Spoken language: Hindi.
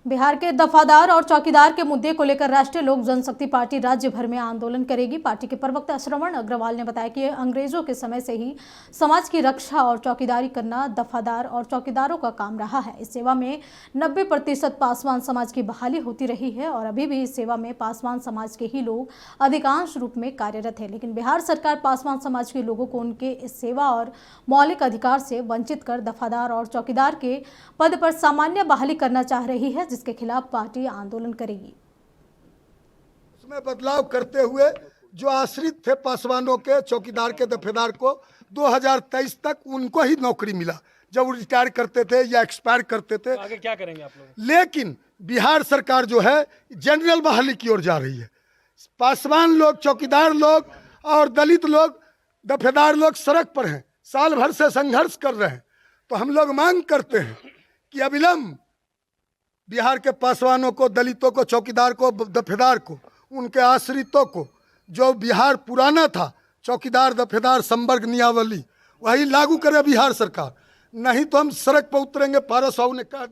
बिहार के दफादार और चौकीदार के मुद्दे को लेकर राष्ट्रीय लोक जनशक्ति पार्टी राज्य भर में आंदोलन करेगी। पार्टी के प्रवक्ता श्रवण अग्रवाल ने बताया कि अंग्रेजों के समय से ही समाज की रक्षा और चौकीदारी करना दफादार और चौकीदारों का काम रहा है। इस सेवा में 90% पासवान समाज की बहाली होती रही है और अभी भी इस सेवा में पासवान समाज के ही लोग अधिकांश रूप में कार्यरत है। लेकिन बिहार सरकार पासवान समाज के लोगों को उनके इस सेवा और मौलिक अधिकार से वंचित कर दफादार और चौकीदार के पद पर सामान्य बहाली करना चाह रही है, जिसके खिलाफ पार्टी आंदोलन करेगी। उसमें बदलाव करते हुए जो आश्रित थे पासवानों के, चौकीदार के, दफेदार को 2023 तक उनको ही नौकरी मिला जब वो रिटायर करते थे या एक्सपायर करते थे। आगे क्या करेंगे आप लोग? लेकिन बिहार सरकार जो है जनरल बहाली की ओर जा रही है। पासवान लोग, चौकीदार लोग और दलित लोग, दफेदार लोग सड़क पर हैं, साल भर से संघर्ष कर रहे हैं। तो हम लोग मांग करते हैं कि अविलंब बिहार के पासवानों को, दलितों को, चौकीदार को, दफेदार को, उनके आश्रितों को जो बिहार पुराना था, चौकीदार, दफेदार, संवर्ग नियावली, वही लागू करे बिहार सरकार। नहीं तो हम सड़क पर उतरेंगे। पारस साहू ने कहा